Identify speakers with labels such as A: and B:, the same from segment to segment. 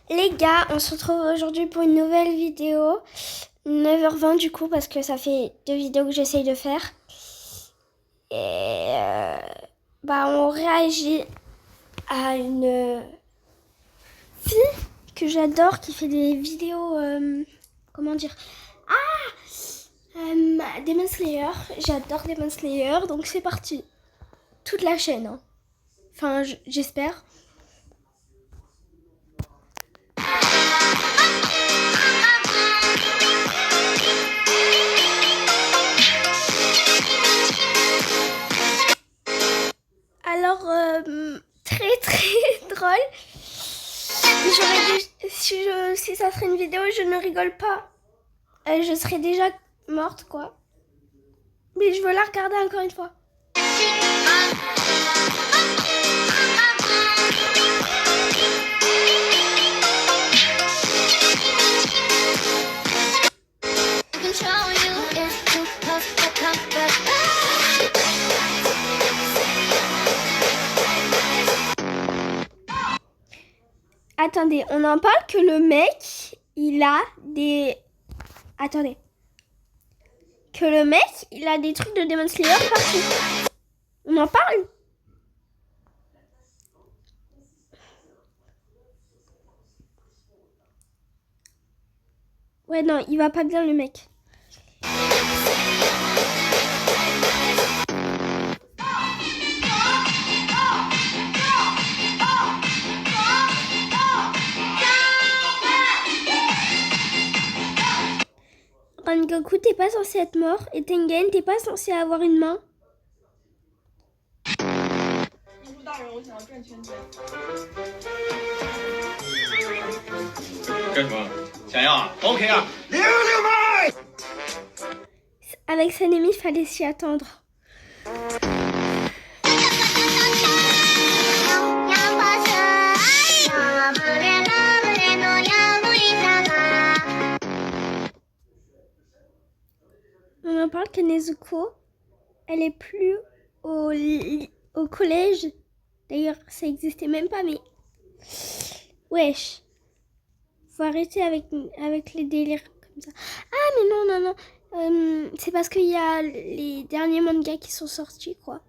A: Les gars, on se retrouve aujourd'hui pour une nouvelle vidéo. 9h20 du coup, parce que ça fait 2 vidéos que j'essaye de faire. Et on réagit à une fille que j'adore qui fait des vidéos, comment dire, Demon Slayer. J'adore Demon Slayer, donc c'est parti. Toute la chaîne, hein. Enfin, j'espère. Alors, très drôle. Si ça serait une vidéo, je ne rigole pas. Je serais déjà morte, quoi. Mais je veux la regarder encore une fois. Attendez, on en parle que le mec, il a des... Attendez. Que le mec, il a des trucs de Demon Slayer partout. On en parle? Ouais, non, il va pas bien le mec. Rengoku, t'es pas censé être mort. Et Tengen, t'es pas censé avoir une main.
B: 大人，我想要转圈圈。
C: 干什么？想要啊 ？OK 啊！溜溜麦。
A: Avec son ennemi, il fallait s'y attendre. On en parle que Nezuko, elle est plus au collège. D'ailleurs, ça existait même pas, mais... Wesh. Faut arrêter avec les délires comme ça. Ah, mais non. C'est parce qu'il y a les derniers mangas qui sont sortis, quoi.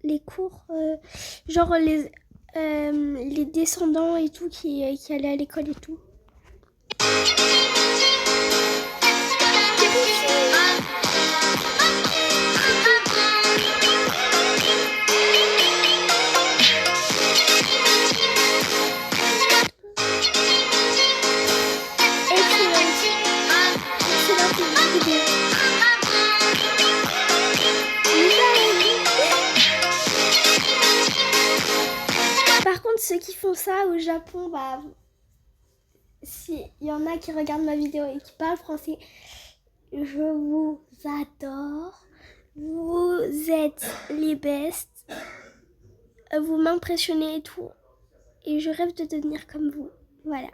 A: Les cours, genre les descendants et tout qui allaient à l'école et tout. Par contre, ceux qui font ça au Japon, s'il y en a qui regardent ma vidéo et qui parlent français, je vous adore. Vous êtes les bestes. Vous m'impressionnez et tout. Et je rêve de devenir comme vous. Voilà.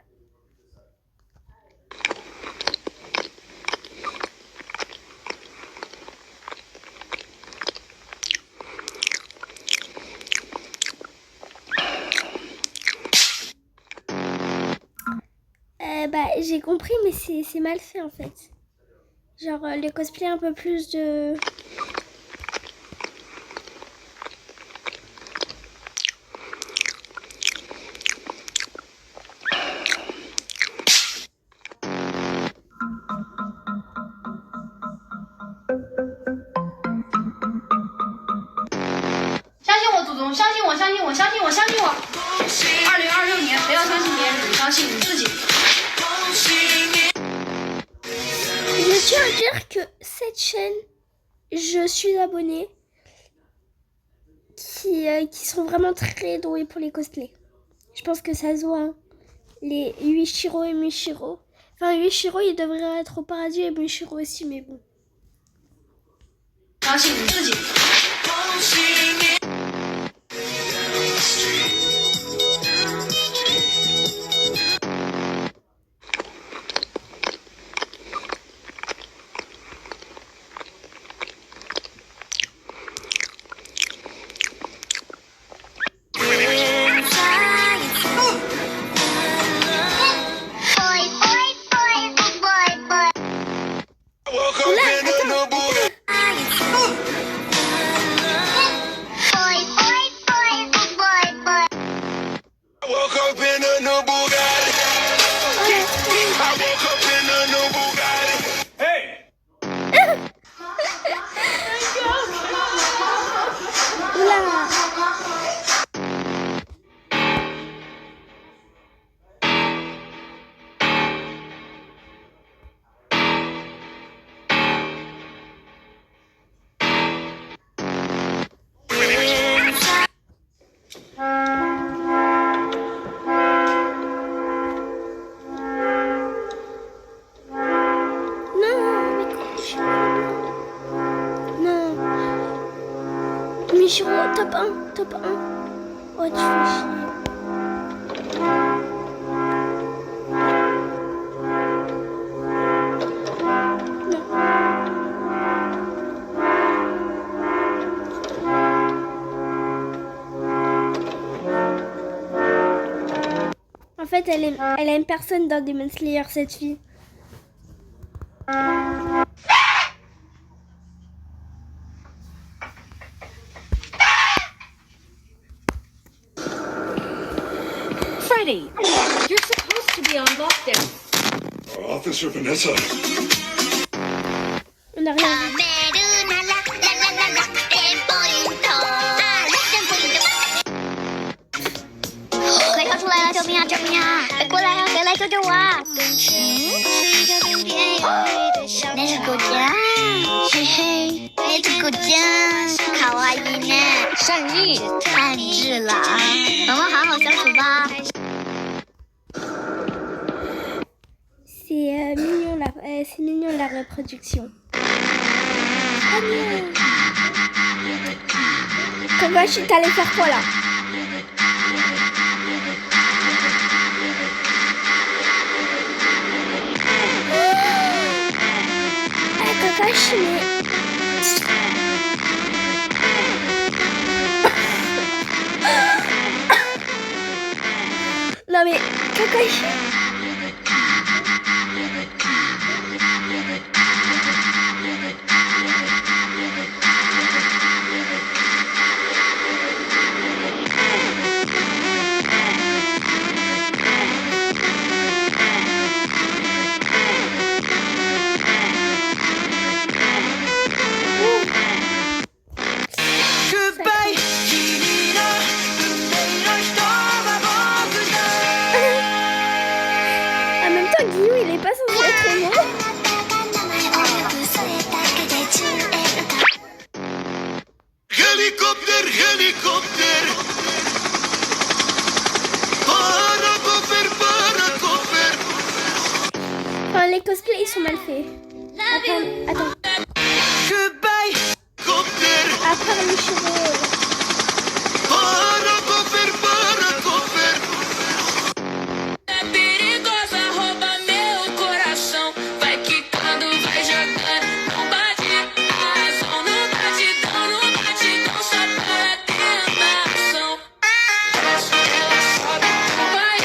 A: J'ai compris, mais c'est mal fait en fait. Genre le cosplay un peu plus de... Je tiens à dire que cette chaîne, je suis abonnée, qui sont vraiment très doués pour les cosplays. Je pense que ça se voit, hein. Les Yuichiro et Michiro. Enfin, Yuichiro, il devrait être au paradis et Michiro aussi, mais bon. top 1, top 1. Oh, tu fais chier. En fait, elle aime personne dans Demon Slayer, cette fille.
D: Freddy, you're supposed to be on lockdown.
C: Officer Vanessa.
A: On a rien vu. C'est mignon la reproduction. Ah non. Kakashi, t'allais faire quoi là? Ah, Kakashi, mais... Non mais, Kakashi... En même temps, Guillaume, il est pas censé être aimant.
C: Helicopter, helicopter. Paracofer.
A: Enfin, les cosplays, ils sont mal faits. Attends. À part les cheveux.
C: Paracofer, paracofer.
E: Perigosa rouba meu coração. Vai quicando, vai jogando. Não bate a razão. No batidão, só pela tentação. Ela sobe, vai.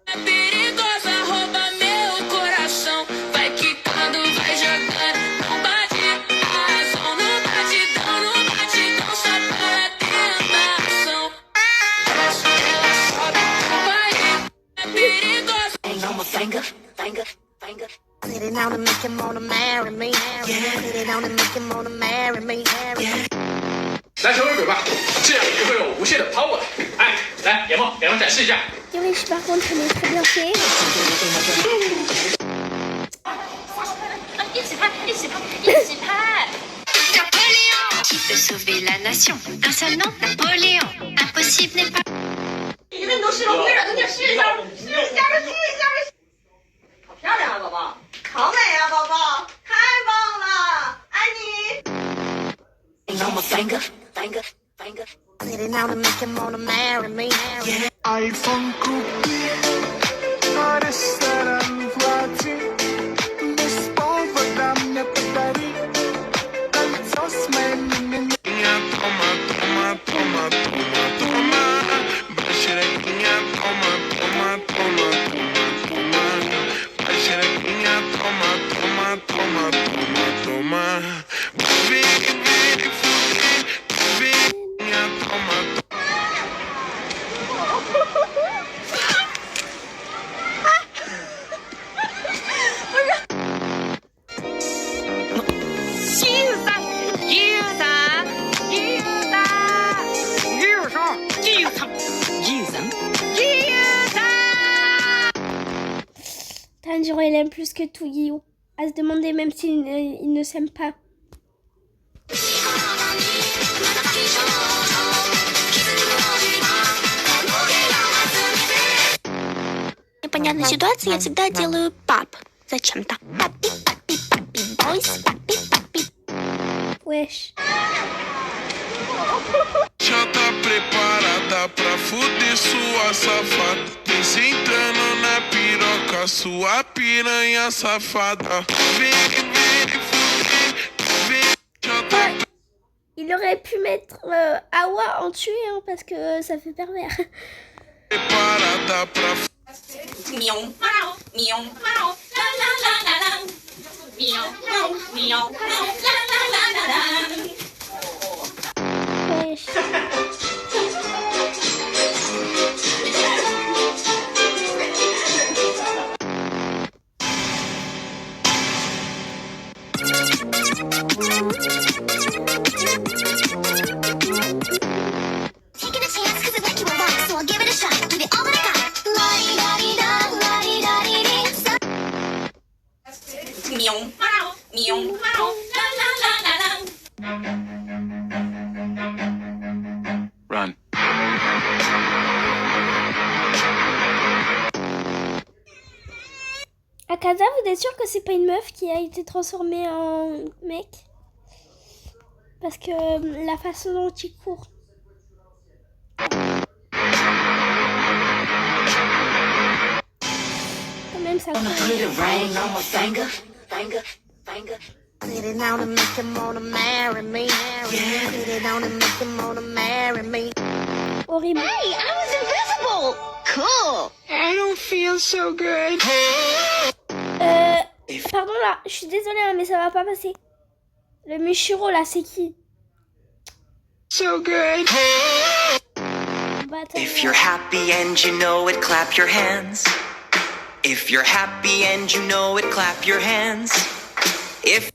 E: É perigosa rouba meu coração. Vai quicando, vai jogando. Não bate a razão. No batidão, só pela tentação. Ela sobe, vai. É perigosa.
F: Put it on and make him wanna marry me. Put it on and make him wanna marry me.
C: 来小鬼鬼吧，这样你会有无限的 power。哎，来野猫，给我展示一下。
A: Yoshi, par contre, il est très bien fait.
D: 一起拍！
G: Qui peut sauver la nation? Un seul nom, Napoléon. Impossible n'est pas.
B: 你们都试了，我给你试一下，试一下。好漂亮啊，宝宝！好美啊，宝宝！太棒了，爱你。
F: Put it on and make him wanna marry me.
H: iPhone cookie, паре старан плати, без повода мне подари, кольцо с моими. Тома, баширекиня, тома, баширекиня, тома,
A: Tanjiro, il aime plus que tout Guillaume. À se demander même s'il il ne s'aime pas.
F: Непонятная ситуация, я всегда делаю пап. Зачем-то. Папи, бойс, папи.
A: Wesh.
H: Shut up. preparada pra fuder sua safada. Sentando na piroca, sua piranha safada. Vem,
A: Il aurait pu mettre Awa en tuer hein, parce que ça fait pervers.
H: Preparada pra
B: Miau, miau, miau, miau, la la la la la. Miau, miau, miau, la la la la la.
A: Wesh.
F: Taking a chance 'cause I like you a lot, so I'll give it a shot. Give it all that I got. La-di-da-di-da, la-di-da-di-dee.
B: Miau, miau, miau, miau, la la la la la.
C: Run.
A: Akaza, vous êtes sûr que c'est pas une meuf qui a été transformée en mec? Parce que la façon dont il court. Quand même, ça court.
F: Put it on and make him wanna marry me. Put it on and make him wanna marry me.
A: Horrible.
F: Hey, I was invisible. Cool.
H: I don't feel so good.
A: Pardon là, je suis désolée hein, mais ça va pas passer. Le Michiro là, c'est qui?
H: So good.
A: Bâtard.
I: If you're happy and you know it, clap your hands. If you're happy and you know it, clap your hands. If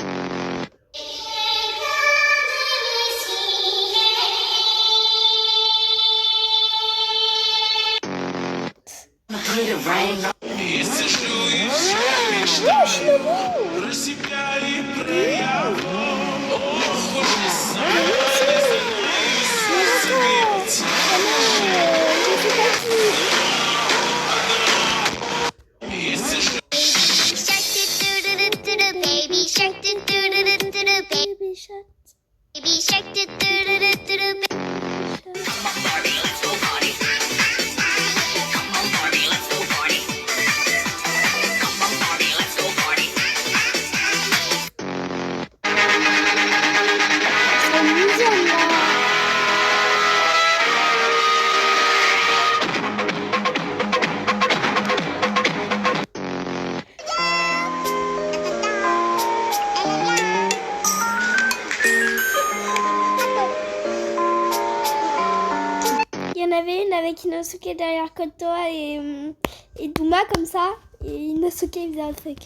F: Baby shark, do-do-do-do-do,
A: Baby chat.
F: baby shark, do-do-do-do-do.
A: C'est amusant là. Il y en avait une avec Inosuke derrière Kotoa et Duma comme ça. Et Inosuke il faisait un truc.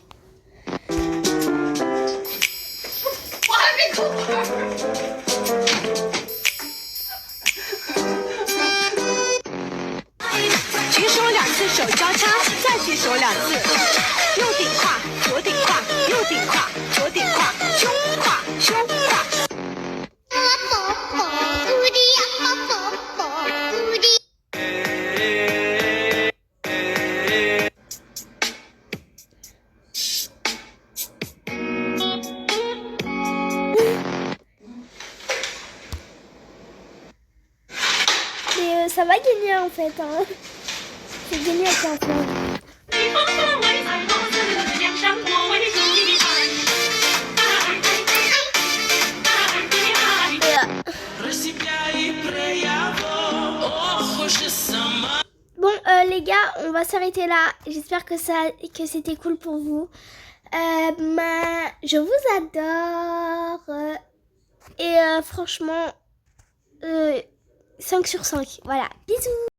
A: Mais ça va gagner en fait. Hein. C'est gagné avec un peu.
B: 你风风为彩虹，梁山伯为兄弟
A: Bon les gars, on va s'arrêter là. J'espère que c'était cool pour vous. Je vous adore. Et franchement, 5 sur 5. Voilà, bisous.